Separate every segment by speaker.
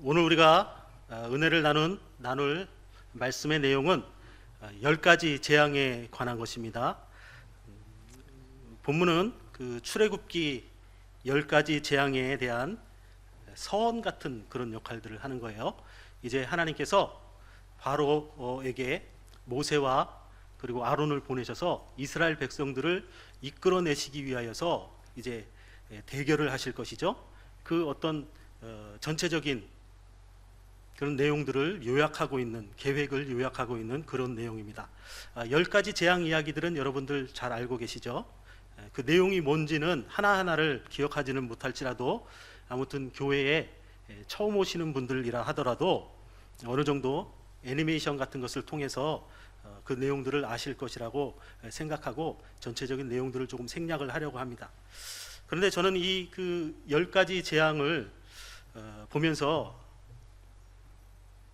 Speaker 1: 오늘 우리가 은혜를 나눌 말씀의 내용은 10가지 재앙에 관한 것입니다. 본문은 그 출애굽기 10가지 재앙에 대한 서원 같은 그런 역할들을 하는 거예요. 이제 하나님께서 바로에게 모세와 그리고 아론을 보내셔서 이스라엘 백성들을 이끌어내시기 위하여서 이제 대결을 하실 것이죠. 그 어떤 전체적인 그런 내용들을 요약하고 있는, 계획을 요약하고 있는 그런 내용입니다. 10가지 재앙 이야기들은 여러분들 잘 알고 계시죠? 그 내용이 뭔지는 하나하나를 기억하지는 못할지라도 아무튼 교회에 처음 오시는 분들이라 하더라도 어느 정도 애니메이션 같은 것을 통해서 그 내용들을 아실 것이라고 생각하고 전체적인 내용들을 조금 생략을 하려고 합니다. 그런데 저는 이 그 10가지 재앙을 보면서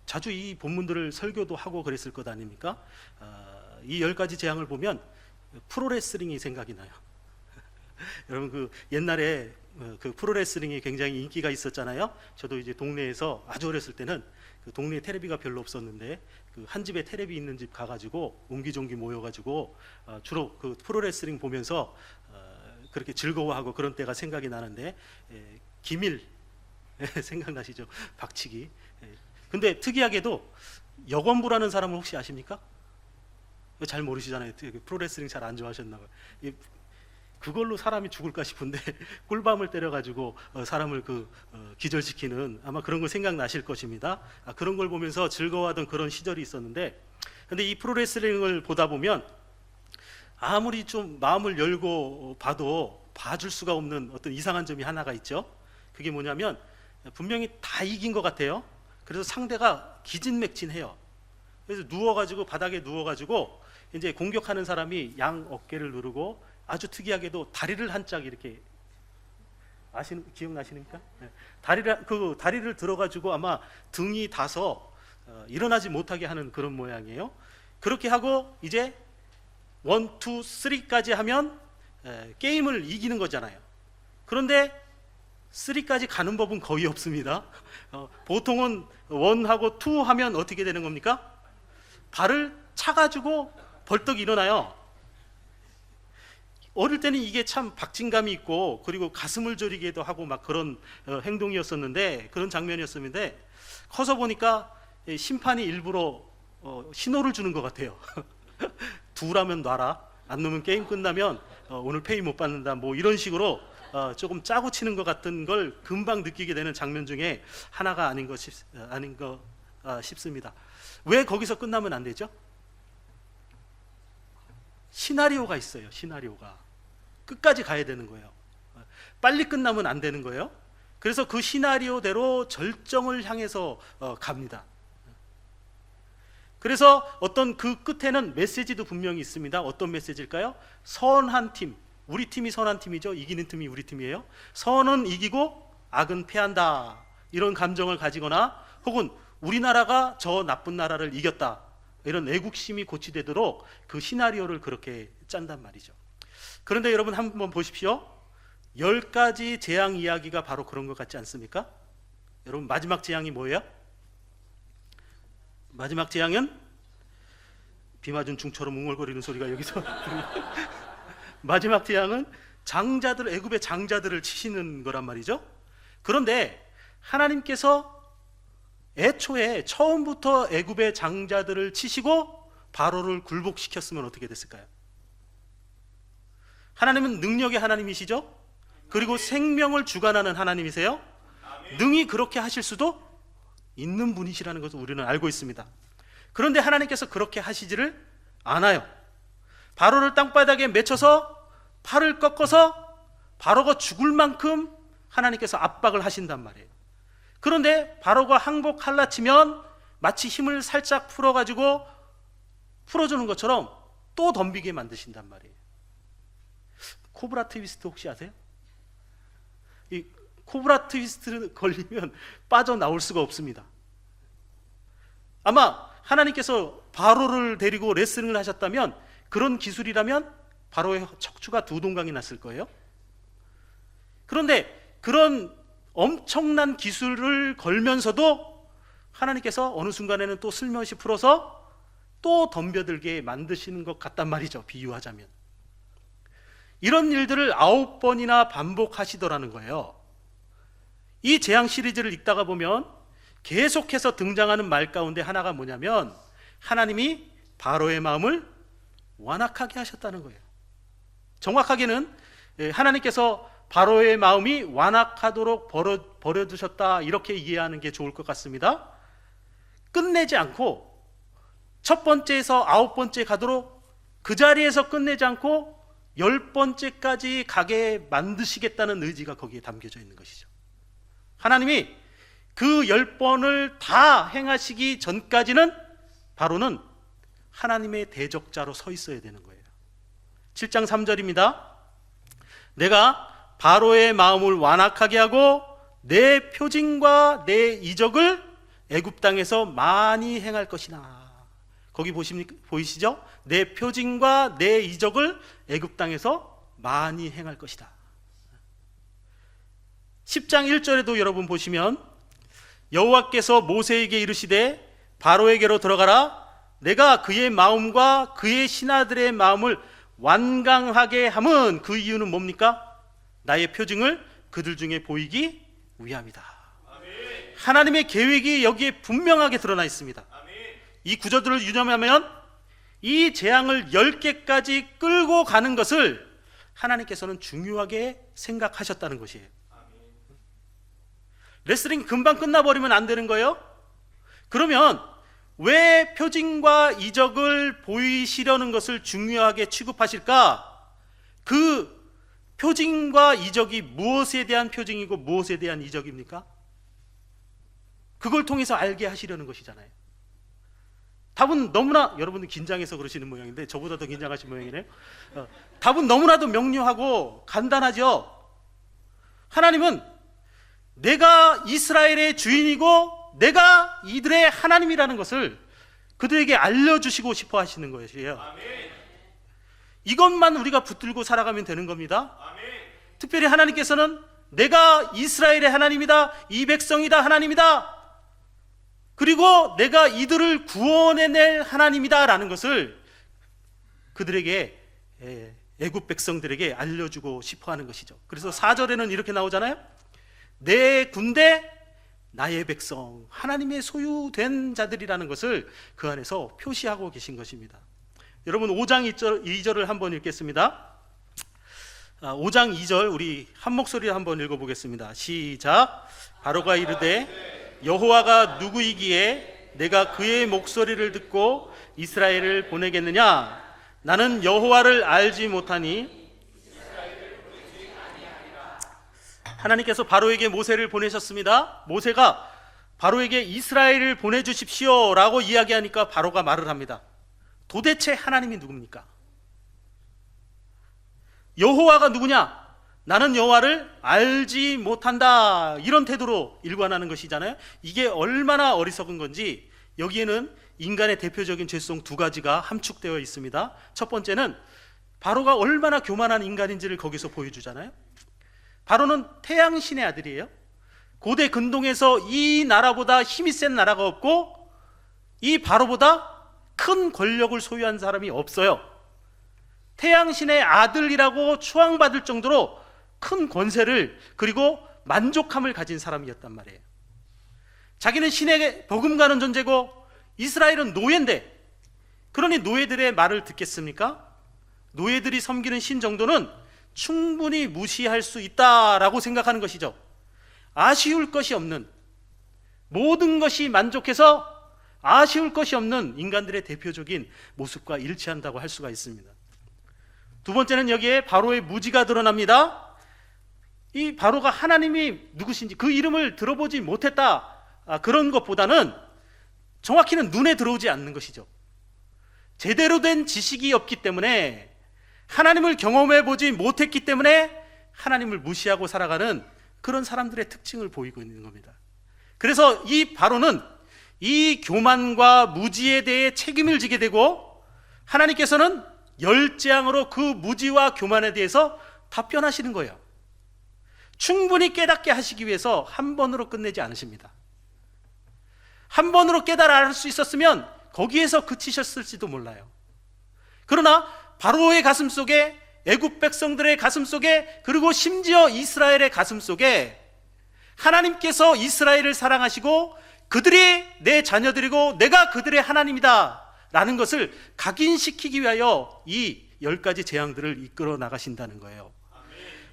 Speaker 1: 자주 이 본문들을 설교도 하고 그랬을 것 아닙니까? 이 10가지 재앙을 보면 프로레슬링이 생각이 나요. 여러분 그 옛날에 그 프로레슬링이 굉장히 인기가 있었잖아요. 저도 이제 동네에서 아주 어렸을 때는 그 동네에 테레비가 별로 없었는데 그 한 집에 테레비 있는 집 가가지고 옹기종기 모여가지고 주로 그 프로레슬링 보면서 그렇게 즐거워하고 그런 때가 생각이 나는데 기밀 생각나시죠? 박치기. 근데 특이하게도 여건부라는 사람을 혹시 아십니까? 잘 모르시잖아요. 프로레슬링 잘 안 좋아하셨나 봐요. 그걸로 사람이 죽을까 싶은데 꿀밤을 때려가지고 사람을 기절시키는 아마 그런 거 생각나실 것입니다. 그런 걸 보면서 즐거워하던 그런 시절이 있었는데, 근데 이 프로레슬링을 보다 보면 아무리 좀 마음을 열고 봐도 봐줄 수가 없는 어떤 이상한 점이 하나가 있죠. 그게 뭐냐면 분명히 다 이긴 것 같아요. 그래서 상대가 기진맥진해요. 그래서 누워가지고 바닥에 누워가지고 이제 공격하는 사람이 양 어깨를 누르고 아주 특이하게도 다리를 한 짝 이렇게 기억나시니까? 다리를 들어가지고 아마 등이 닿아서 일어나지 못하게 하는 그런 모양이에요. 그렇게 하고 이제 1, 2, 3까지 하면 게임을 이기는 거잖아요. 그런데 3까지 가는 법은 거의 없습니다. 보통은 1하고 2 하면 어떻게 되는 겁니까? 발을 차가지고 벌떡 일어나요. 어릴 때는 이게 참 박진감이 있고 그리고 가슴을 저리게도 하고 막 그런 행동이었었는데, 그런 장면이었었는데 커서 보니까 심판이 일부러 신호를 주는 것 같아요. 두라면 놔라, 안 놓으면 게임 끝나면 오늘 페이 못 받는다, 뭐 이런 식으로 조금 짜고 치는 것 같은 걸 금방 느끼게 되는 장면 중에 하나가 아닌가 싶습니다. 왜 거기서 끝나면 안 되죠? 시나리오가 있어요. 시나리오가 끝까지 가야 되는 거예요. 빨리 끝나면 안 되는 거예요. 그래서 그 시나리오대로 절정을 향해서 갑니다. 그래서 어떤 그 끝에는 메시지도 분명히 있습니다. 어떤 메시지일까요? 선한 팀, 우리 팀이 선한 팀이죠. 이기는 팀이 우리 팀이에요. 선은 이기고 악은 패한다, 이런 감정을 가지거나 혹은 우리나라가 저 나쁜 나라를 이겼다, 이런 애국심이 고취되도록 그 시나리오를 그렇게 짠단 말이죠. 그런데 여러분 한번 보십시오. 10가지 재앙 이야기가 바로 그런 것 같지 않습니까? 여러분 마지막 재앙이 뭐예요? 마지막 재앙은 비 맞은 중처럼 웅얼거리는 소리가 여기서 마지막 재앙은 애굽의 장자들을 치시는 거란 말이죠. 그런데 하나님께서 애초에 처음부터 애굽의 장자들을 치시고 바로를 굴복시켰으면 어떻게 됐을까요? 하나님은 능력의 하나님이시죠. 그리고 생명을 주관하는 하나님이세요. 능히 그렇게 하실 수도 있는 분이시라는 것을 우리는 알고 있습니다. 그런데 하나님께서 그렇게 하시지를 않아요. 바로를 땅바닥에 맺혀서 팔을 꺾어서 바로가 죽을 만큼 하나님께서 압박을 하신단 말이에요. 그런데 바로가 항복 할라치면 마치 힘을 살짝 풀어가지고 풀어주는 것처럼 또 덤비게 만드신단 말이에요. 코브라 트위스트 혹시 아세요? 이 코브라 트위스트 걸리면 빠져나올 수가 없습니다. 아마 하나님께서 바로를 데리고 레슨을 하셨다면, 그런 기술이라면 바로의 척추가 두 동강이 났을 거예요. 그런데 그런 엄청난 기술을 걸면서도 하나님께서 어느 순간에는 또 슬며시 풀어서 또 덤벼들게 만드시는 것 같단 말이죠. 비유하자면 이런 일들을 9번이나 반복하시더라는 거예요. 이 재앙 시리즈를 읽다가 보면 계속해서 등장하는 말 가운데 하나가 뭐냐면 하나님이 바로의 마음을 완악하게 하셨다는 거예요. 정확하게는 하나님께서 바로의 마음이 완악하도록 버려두셨다, 이렇게 이해하는 게 좋을 것 같습니다. 끝내지 않고 첫 번째에서 9번째 가도록 그 자리에서 끝내지 않고 10번째까지 가게 만드시겠다는 의지가 거기에 담겨져 있는 것이죠. 하나님이 그 10번을 다 행하시기 전까지는 바로는 하나님의 대적자로 서 있어야 되는 거예요. 7장 3절입니다. 내가 바로의 마음을 완악하게 하고 내 표징과 내 이적을 애굽 땅에서 많이 행할 것이나. 거기 보이시죠? 내 표징과 내 이적을 애굽 땅에서 많이 행할 것이다. 10장 1절에도 여러분 보시면 여호와께서 모세에게 이르시되 바로에게로 들어가라. 내가 그의 마음과 그의 신하들의 마음을 완강하게 함은 그 이유는 뭡니까? 나의 표징을 그들 중에 보이기 위함이다. 아멘. 하나님의 계획이 여기에 분명하게 드러나 있습니다. 아멘. 이 구절들을 유념하면 이 재앙을 10개까지 끌고 가는 것을 하나님께서는 중요하게 생각하셨다는 것이에요. 레슬링 금방 끝나버리면 안 되는 거예요? 그러면 왜 표징과 이적을 보이시려는 것을 중요하게 취급하실까? 그 표징과 이적이 무엇에 대한 표징이고 무엇에 대한 이적입니까? 그걸 통해서 알게 하시려는 것이잖아요. 답은 너무나, 여러분들 긴장해서 그러시는 모양인데 저보다 더 긴장하신 모양이네요. 답은 너무나도 명료하고 간단하죠. 하나님은 내가 이스라엘의 주인이고 내가 이들의 하나님이라는 것을 그들에게 알려주시고 싶어 하시는 것이에요. 아멘. 이것만 우리가 붙들고 살아가면 되는 겁니다. 아멘. 특별히 하나님께서는 내가 이스라엘의 하나님이다, 이 백성이다 하나님이다, 그리고 내가 이들을 구원해낼 하나님이다 라는 것을 그들에게, 애굽 백성들에게 알려주고 싶어 하는 것이죠. 그래서 4절에는 이렇게 나오잖아요. 내 군대 나의 백성, 하나님의 소유된 자들이라는 것을 그 안에서 표시하고 계신 것입니다. 여러분 5장 2절을 한번 읽겠습니다. 5장 2절 우리 한 목소리로 한번 읽어보겠습니다. 시작. 바로가 이르되 여호와가 누구이기에 내가 그의 목소리를 듣고 이스라엘을 보내겠느냐? 나는 여호와를 알지 못하니. 하나님께서 바로에게 모세를 보내셨습니다. 모세가 바로에게 이스라엘을 보내주십시오 라고 이야기하니까 바로가 말을 합니다. 도대체 하나님이 누굽니까? 여호와가 누구냐? 나는 여호와를 알지 못한다, 이런 태도로 일관하는 것이잖아요. 이게 얼마나 어리석은 건지 여기에는 인간의 대표적인 죄성 2가지가 함축되어 있습니다. 첫 번째는 바로가 얼마나 교만한 인간인지를 거기서 보여주잖아요. 바로는 태양신의 아들이에요. 고대 근동에서 이 나라보다 힘이 센 나라가 없고 이 바로보다 큰 권력을 소유한 사람이 없어요. 태양신의 아들이라고 추앙받을 정도로 큰 권세를, 그리고 만족함을 가진 사람이었단 말이에요. 자기는 신에게 버금가는 존재고 이스라엘은 노예인데, 그러니 노예들의 말을 듣겠습니까? 노예들이 섬기는 신 정도는 충분히 무시할 수 있다라고 생각하는 것이죠. 아쉬울 것이 없는, 모든 것이 만족해서 아쉬울 것이 없는 인간들의 대표적인 모습과 일치한다고 할 수가 있습니다. 두 번째는 여기에 바로의 무지가 드러납니다. 이 바로가 하나님이 누구신지 그 이름을 들어보지 못했다, 그런 것보다는 정확히는 눈에 들어오지 않는 것이죠. 제대로 된 지식이 없기 때문에, 하나님을 경험해 보지 못했기 때문에 하나님을 무시하고 살아가는 그런 사람들의 특징을 보이고 있는 겁니다. 그래서 이 바로는 이 교만과 무지에 대해 책임을 지게 되고, 하나님께서는 열재앙으로 그 무지와 교만에 대해서 답변하시는 거예요. 충분히 깨닫게 하시기 위해서 한 번으로 끝내지 않으십니다. 한 번으로 깨달아 알 수 있었으면 거기에서 그치셨을지도 몰라요. 그러나 바로의 가슴 속에, 애굽 백성들의 가슴 속에, 그리고 심지어 이스라엘의 가슴 속에 하나님께서 이스라엘을 사랑하시고 그들이 내 자녀들이고 내가 그들의 하나님이다 라는 것을 각인시키기 위하여 이 10가지 재앙들을 이끌어 나가신다는 거예요.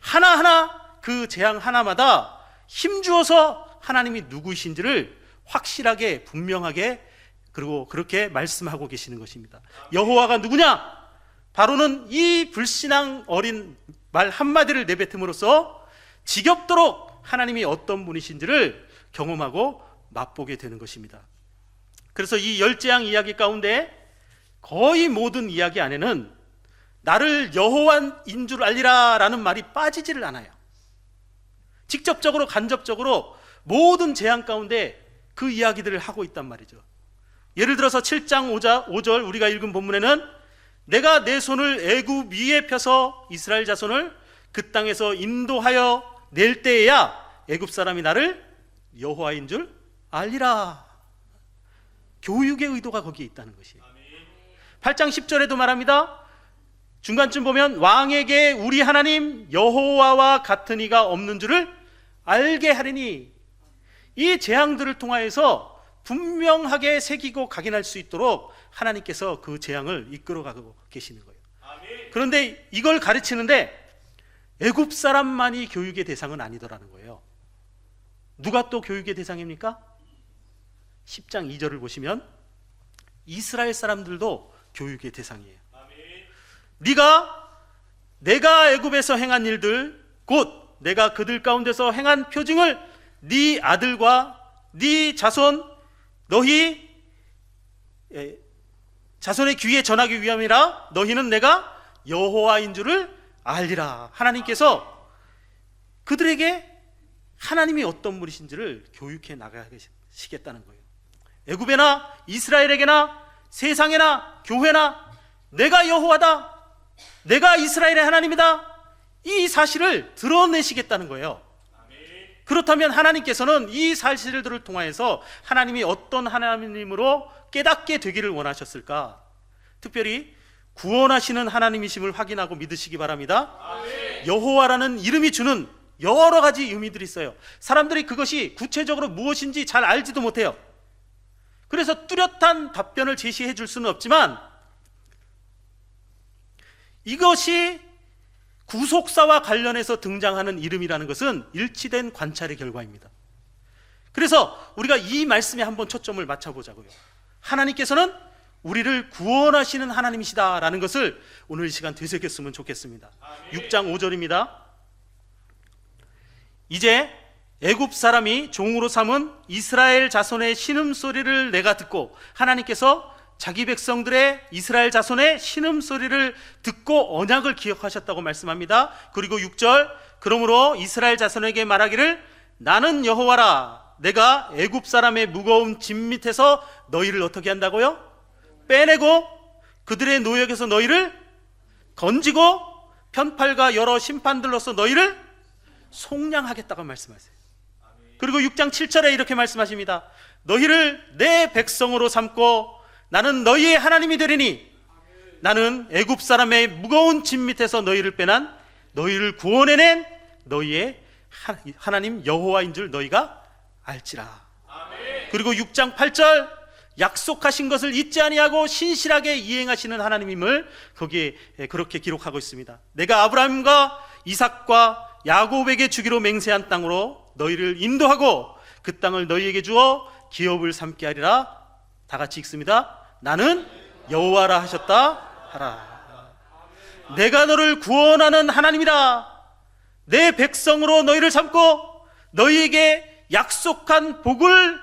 Speaker 1: 하나하나 그 재앙 하나마다 힘주어서 하나님이 누구이신지를 확실하게 분명하게 그리고 그렇게 말씀하고 계시는 것입니다. 여호와가 누구냐? 바로는 이 불신앙 어린 말 한마디를 내뱉음으로써 지겹도록 하나님이 어떤 분이신지를 경험하고 맛보게 되는 것입니다. 그래서 이 10재앙 이야기 가운데 거의 모든 이야기 안에는 나를 여호와인 줄 알리라 라는 말이 빠지지를 않아요. 직접적으로 간접적으로 모든 재앙 가운데 그 이야기들을 하고 있단 말이죠. 예를 들어서 7장 5절 우리가 읽은 본문에는 내가 내 손을 애굽 위에 펴서 이스라엘 자손을 그 땅에서 인도하여 낼 때에야 애굽 사람이 나를 여호와인 줄 알리라. 교육의 의도가 거기에 있다는 것이에요. 8장 10절에도 말합니다. 중간쯤 보면 왕에게 우리 하나님 여호와와 같은 이가 없는 줄을 알게 하리니, 이 재앙들을 통하여서 분명하게 새기고 각인할 수 있도록 하나님께서 그 재앙을 이끌어가고 계시는 거예요. 그런데 이걸 가르치는데 애굽 사람만이 교육의 대상은 아니더라는 거예요. 누가 또 교육의 대상입니까? 10장 2절을 보시면 이스라엘 사람들도 교육의 대상이에요. 내가 애굽에서 행한 일들, 곧 내가 그들 가운데서 행한 표징을 네 아들과 네 자손 너희 자손의 귀에 전하기 위함이라. 너희는 내가 여호와인 줄을 알리라. 하나님께서 그들에게 하나님이 어떤 분이신지를 교육해 나가시겠다는 거예요. 애굽에나 이스라엘에게나 세상에나 교회나 내가 여호와다, 내가 이스라엘의 하나님이다, 이 사실을 드러내시겠다는 거예요. 그렇다면 하나님께서는 이 사실들을 통하여서 하나님이 어떤 하나님으로 깨닫게 되기를 원하셨을까? 특별히 구원하시는 하나님이심을 확인하고 믿으시기 바랍니다. 여호와라는 이름이 주는 여러 가지 의미들이 있어요. 사람들이 그것이 구체적으로 무엇인지 잘 알지도 못해요. 그래서 뚜렷한 답변을 제시해 줄 수는 없지만 이것이 구속사와 관련해서 등장하는 이름이라는 것은 일치된 관찰의 결과입니다. 그래서 우리가 이 말씀에 한번 초점을 맞춰보자고요. 하나님께서는 우리를 구원하시는 하나님이시다라는 것을 오늘 이 시간 되새겼으면 좋겠습니다. 6장 5절입니다. 이제 애굽 사람이 종으로 삼은 이스라엘 자손의 신음소리를 내가 듣고, 하나님께서 자기 백성들의 이스라엘 자손의 신음소리를 듣고 언약을 기억하셨다고 말씀합니다. 그리고 6절, 그러므로 이스라엘 자손에게 말하기를 나는 여호와라. 내가 애굽 사람의 무거운 짐 밑에서 너희를 어떻게 한다고요? 빼내고 그들의 노역에서 너희를 건지고 편팔과 여러 심판들로서 너희를 속량하겠다고 말씀하세요. 그리고 6장 7절에 이렇게 말씀하십니다. 너희를 내 백성으로 삼고 나는 너희의 하나님이 되리니 나는 애굽 사람의 무거운 짐 밑에서 너희를 빼난 너희를 구원해낸 너희의 하나님 여호와인 줄 너희가 알지라. 그리고 6장 8절, 약속하신 것을 잊지 아니하고 신실하게 이행하시는 하나님임을 거기에 그렇게 기록하고 있습니다. 내가 아브라함과 이삭과 야곱에게 주기로 맹세한 땅으로 너희를 인도하고 그 땅을 너희에게 주어 기업을 삼게 하리라. 다 같이 읽습니다. 나는 여호와라 하셨다 하라. 내가 너를 구원하는 하나님이라. 내 백성으로 너희를 삼고 너희에게 약속한 복을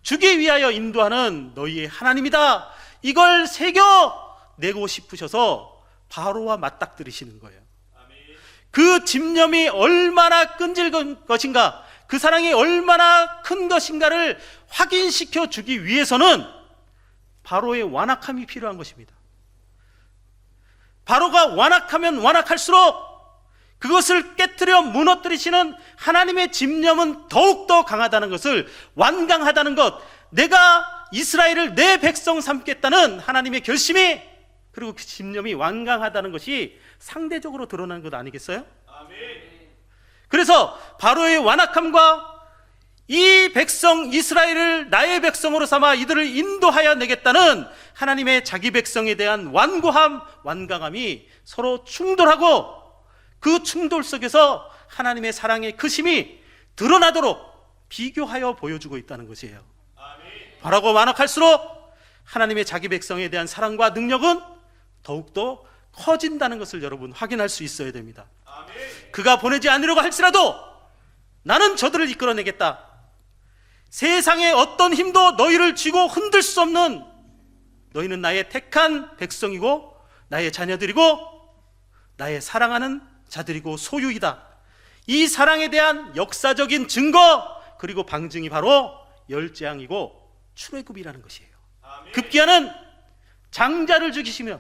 Speaker 1: 주기 위하여 인도하는 너희의 하나님이다. 이걸 새겨내고 싶으셔서 바로와 맞닥뜨리시는 거예요. 그 집념이 얼마나 끈질긴 것인가, 그 사랑이 얼마나 큰 것인가를 확인시켜 주기 위해서는 바로의 완악함이 필요한 것입니다. 바로가 완악하면 완악할수록 그것을 깨뜨려 무너뜨리시는 하나님의 집념은 더욱더 강하다는 것을, 완강하다는 것, 내가 이스라엘을 내 백성 삼겠다는 하나님의 결심이, 그리고 그 집념이 완강하다는 것이 상대적으로 드러나는 것 아니겠어요? 그래서 바로의 완악함과 이 백성 이스라엘을 나의 백성으로 삼아 이들을 인도하여 내겠다는 하나님의 자기 백성에 대한 완고함, 완강함이 서로 충돌하고, 그 충돌 속에서 하나님의 사랑의 크심이 드러나도록 비교하여 보여주고 있다는 것이에요. 바라고 완악할수록 하나님의 자기 백성에 대한 사랑과 능력은 더욱더 커진다는 것을 여러분 확인할 수 있어야 됩니다. 그가 보내지 않으려고 할지라도 나는 저들을 이끌어내겠다. 세상의 어떤 힘도 너희를 쥐고 흔들 수 없는, 너희는 나의 택한 백성이고 나의 자녀들이고 나의 사랑하는 자들이고 소유이다. 이 사랑에 대한 역사적인 증거, 그리고 방증이 바로 열재앙이고 출애굽이라는 것이에요. 급기야는 장자를 죽이시며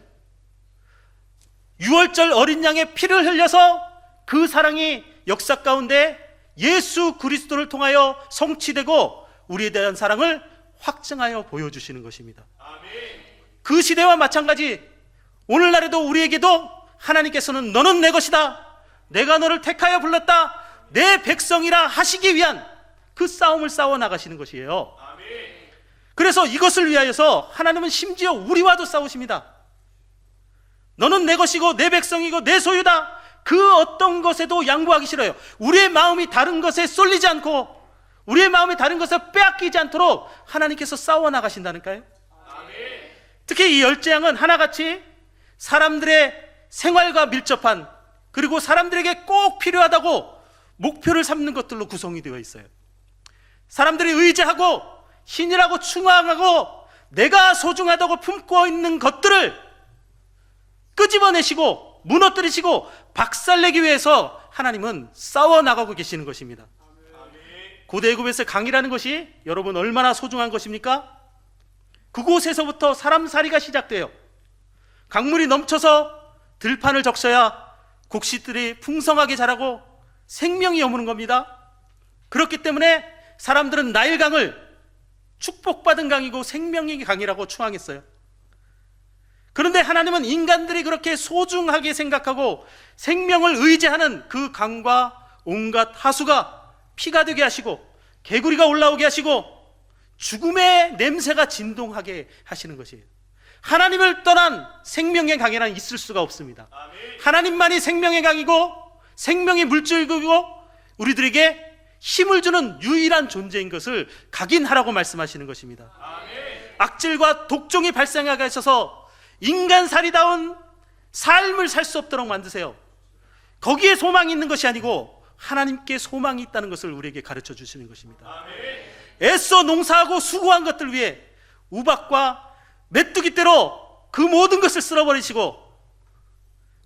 Speaker 1: 유월절 어린 양의 피를 흘려서 그 사랑이 역사 가운데 예수 그리스도를 통하여 성취되고 우리에 대한 사랑을 확증하여 보여주시는 것입니다. 그 시대와 마찬가지, 오늘날에도 우리에게도 하나님께서는 너는 내 것이다, 내가 너를 택하여 불렀다, 내 백성이라 하시기 위한 그 싸움을 싸워 나가시는 것이에요. 그래서 이것을 위하여서 하나님은 심지어 우리와도 싸우십니다. 너는 내 것이고 내 백성이고 내 소유다. 그 어떤 것에도 양보하기 싫어요. 우리의 마음이 다른 것에 쏠리지 않고 우리의 마음이 다른 것을 빼앗기지 않도록 하나님께서 싸워 나가신다니까요. 특히 이 열재앙은 하나같이 사람들의 생활과 밀접한, 그리고 사람들에게 꼭 필요하다고 목표를 삼는 것들로 구성이 되어 있어요. 사람들이 의지하고 신이라고 충성하고 내가 소중하다고 품고 있는 것들을 끄집어내시고 무너뜨리시고 박살내기 위해서 하나님은 싸워 나가고 계시는 것입니다. 고대 애굽에서 강이라는 것이 여러분 얼마나 소중한 것입니까? 그곳에서부터 사람살이가 시작돼요. 강물이 넘쳐서 들판을 적셔야 곡식들이 풍성하게 자라고 생명이 여무는 겁니다. 그렇기 때문에 사람들은 나일강을 축복받은 강이고 생명의 강이라고 추앙했어요. 그런데 하나님은 인간들이 그렇게 소중하게 생각하고 생명을 의지하는 그 강과 온갖 하수가 피가 되게 하시고 개구리가 올라오게 하시고 죽음의 냄새가 진동하게 하시는 것이에요. 하나님을 떠난 생명의 강이란 있을 수가 없습니다. 하나님만이 생명의 강이고 생명의 물줄기고 우리들에게 힘을 주는 유일한 존재인 것을 각인하라고 말씀하시는 것입니다. 악질과 독종이 발생하게 하셔서 인간살이다운 삶을 살 수 없도록 만드세요. 거기에 소망이 있는 것이 아니고 하나님께 소망이 있다는 것을 우리에게 가르쳐 주시는 것입니다. 애써 농사하고 수고한 것들 위해 우박과 메뚜기떼로 그 모든 것을 쓸어버리시고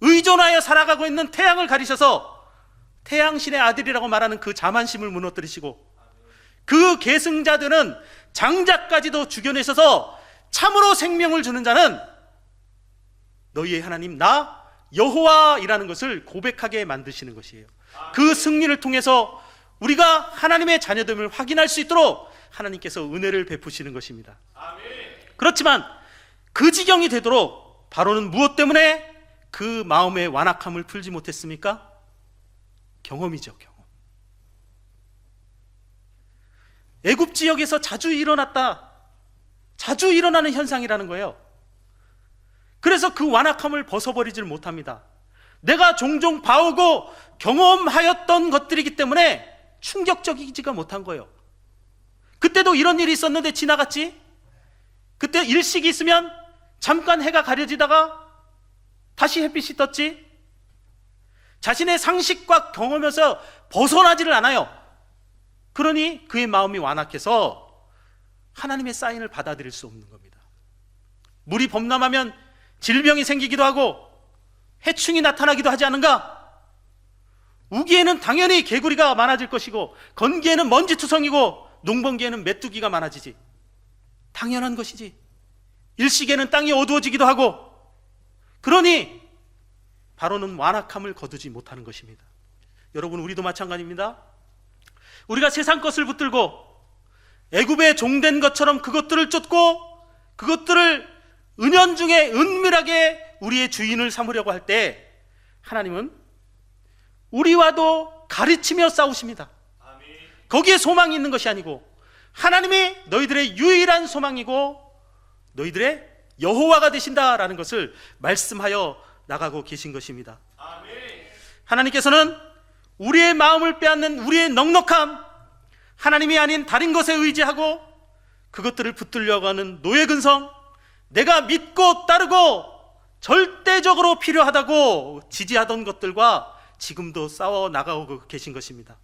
Speaker 1: 의존하여 살아가고 있는 태양을 가리셔서 태양신의 아들이라고 말하는 그 자만심을 무너뜨리시고 그 계승자들은 장자까지도 죽여내셔서 참으로 생명을 주는 자는 너희의 하나님 나 여호와이라는 것을 고백하게 만드시는 것이에요. 그 승리를 통해서 우리가 하나님의 자녀됨을 확인할 수 있도록 하나님께서 은혜를 베푸시는 것입니다. 그렇지만 그 지경이 되도록 바로는 무엇 때문에 그 마음의 완악함을 풀지 못했습니까? 경험이죠, 경험. 애굽 지역에서 자주 일어나는 현상이라는 거예요. 그래서 그 완악함을 벗어버리질 못합니다. 내가 종종 봐오고 경험하였던 것들이기 때문에 충격적이지가 못한 거예요. 그때도 이런 일이 있었는데 지나갔지? 그때 일식이 있으면 잠깐 해가 가려지다가 다시 햇빛이 떴지? 자신의 상식과 경험에서 벗어나지를 않아요. 그러니 그의 마음이 완악해서 하나님의 사인을 받아들일 수 없는 겁니다. 물이 범람하면 질병이 생기기도 하고 해충이 나타나기도 하지 않은가? 우기에는 당연히 개구리가 많아질 것이고 건기에는 먼지투성이고 농번기에는 메뚜기가 많아지지. 당연한 것이지. 일식에는 땅이 어두워지기도 하고. 그러니 바로는 완악함을 거두지 못하는 것입니다. 여러분, 우리도 마찬가지입니다. 우리가 세상 것을 붙들고 애굽의 종된 것처럼 그것들을 쫓고 그것들을 은연중에 은밀하게 우리의 주인을 삼으려고 할 때 하나님은 우리와도 가르치며 싸우십니다. 거기에 소망이 있는 것이 아니고 하나님이 너희들의 유일한 소망이고 너희들의 여호와가 되신다라는 것을 말씀하여 나가고 계신 것입니다. 하나님께서는 우리의 마음을 빼앗는 우리의 넉넉함, 하나님이 아닌 다른 것에 의지하고 그것들을 붙들려고 하는 노예근성, 내가 믿고 따르고 절대적으로 필요하다고 지지하던 것들과 지금도 싸워 나가고 계신 것입니다.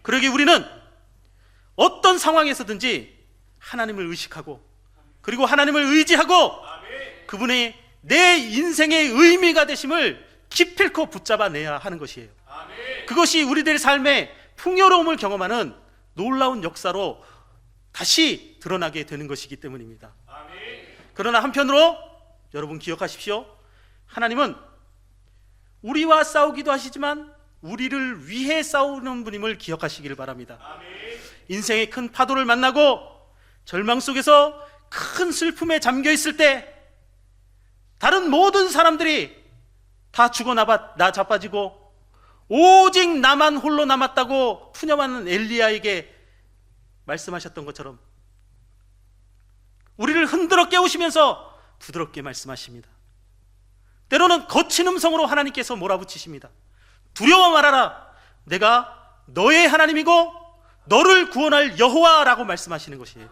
Speaker 1: 그러기에 우리는 어떤 상황에서든지 하나님을 의식하고 그리고 하나님을 의지하고 그분의 내 인생의 의미가 되심을 기필코 붙잡아내야 하는 것이에요. 그것이 우리들의 삶의 풍요로움을 경험하는 놀라운 역사로 다시 드러나게 되는 것이기 때문입니다. 그러나 한편으로 여러분 기억하십시오. 하나님은 우리와 싸우기도 하시지만 우리를 위해 싸우는 분임을 기억하시기를 바랍니다. 인생의 큰 파도를 만나고 절망 속에서 큰 슬픔에 잠겨 있을 때 다른 모든 사람들이 다 죽어 나 자빠지고 오직 나만 홀로 남았다고 푸념하는 엘리야에게 말씀하셨던 것처럼 우리를 흔들어 깨우시면서 부드럽게 말씀하십니다. 때로는 거친 음성으로 하나님께서 몰아붙이십니다. 두려워 말아라. 내가 너의 하나님이고 너를 구원할 여호와라고 말씀하시는 것이에요.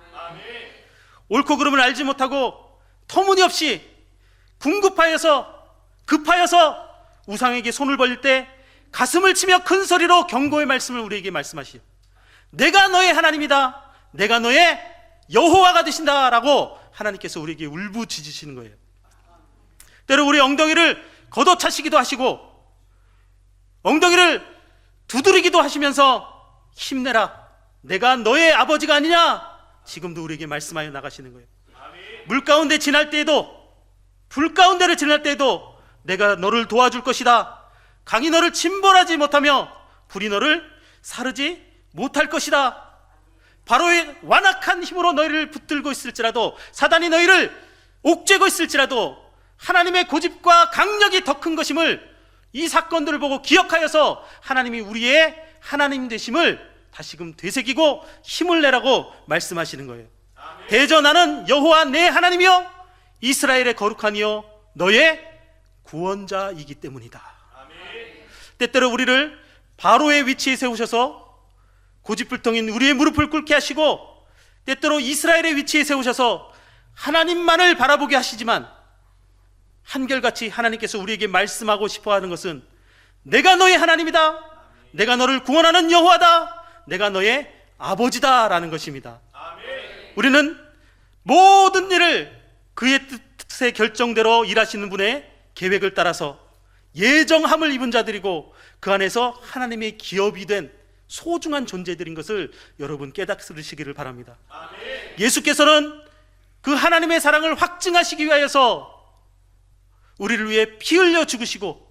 Speaker 1: 옳고 그름을 알지 못하고 터무니없이 급하여서 우상에게 손을 벌릴 때 가슴을 치며 큰 소리로 경고의 말씀을 우리에게 말씀하시오. 내가 너의 하나님이다. 내가 너의 여호와가 되신다라고 하나님께서 우리에게 울부짖으시는 거예요. 때로 우리 엉덩이를 걷어차시기도 하시고 엉덩이를 두드리기도 하시면서 힘내라. 내가 너의 아버지가 아니냐. 지금도 우리에게 말씀하여 나가시는 거예요. 물 가운데 지날 때에도 불 가운데를 지날 때에도 내가 너를 도와줄 것이다. 강이 너를 침몰하지 못하며 불이 너를 사르지 못할 것이다. 바로의 완악한 힘으로 너희를 붙들고 있을지라도 사단이 너희를 옥죄고 있을지라도 하나님의 고집과 강력이 더 큰 것임을 이 사건들을 보고 기억하여서 하나님이 우리의 하나님 되심을 다시금 되새기고 힘을 내라고 말씀하시는 거예요. 대저 나는 여호와 내 하나님이요 이스라엘의 거룩한 이요 너의 구원자이기 때문이다. 때때로 우리를 바로의 위치에 세우셔서 고집불통인 우리의 무릎을 꿇게 하시고 때때로 이스라엘의 위치에 세우셔서 하나님만을 바라보게 하시지만 한결같이 하나님께서 우리에게 말씀하고 싶어하는 것은 내가 너의 하나님이다. 내가 너를 구원하는 여호와다. 내가 너의 아버지다 라는 것입니다. 우리는 모든 일을 그의 뜻의 결정대로 일하시는 분의 계획을 따라서 예정함을 입은 자들이고 그 안에서 하나님의 기업이 된 소중한 존재들인 것을 여러분 깨닫으시기를 바랍니다. 예수께서는 그 하나님의 사랑을 확증하시기 위하여서 우리를 위해 피 흘려 죽으시고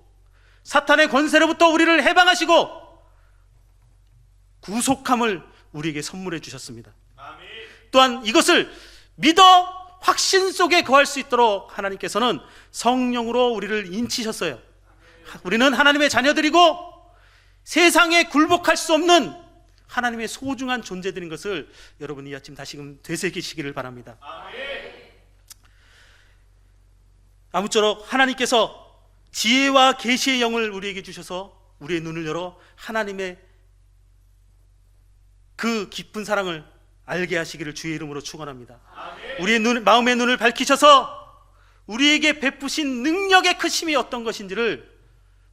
Speaker 1: 사탄의 권세로부터 우리를 해방하시고 구속함을 우리에게 선물해 주셨습니다. 또한 이것을 믿어 확신 속에 거할 수 있도록 하나님께서는 성령으로 우리를 인치셨어요. 우리는 하나님의 자녀들이고 세상에 굴복할 수 없는 하나님의 소중한 존재들인 것을 여러분 이 아침 다시금 되새기시기를 바랍니다. 아무쪼록 하나님께서 지혜와 계시의 영을 우리에게 주셔서 우리의 눈을 열어 하나님의 그 깊은 사랑을 알게 하시기를 주의 이름으로 축원합니다. 우리의 마음의 눈을 밝히셔서 우리에게 베푸신 능력의 크심이 어떤 것인지를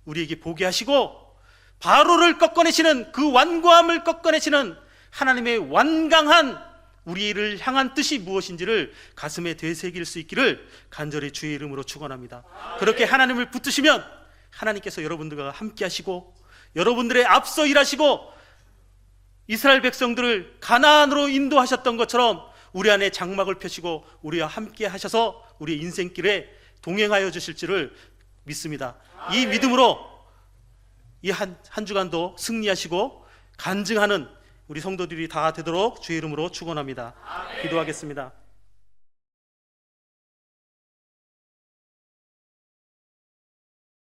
Speaker 1: 우리에게 보게 하시고 바로를 꺾어내시는 그 완고함을 꺾어내시는 하나님의 완강한 우리를 향한 뜻이 무엇인지를 가슴에 되새길 수 있기를 간절히 주의 이름으로 축원합니다. 그렇게 하나님을 붙드시면 하나님께서 여러분들과 함께 하시고 여러분들의 앞서 일하시고 이스라엘 백성들을 가나안으로 인도하셨던 것처럼 우리 안에 장막을 펴시고 우리와 함께 하셔서 우리의 인생길에 동행하여 주실 줄을 믿습니다. 이 믿음으로 이 한 주간도 승리하시고 간증하는 우리 성도들이 다 되도록 주의 이름으로 축원합니다. 기도하겠습니다.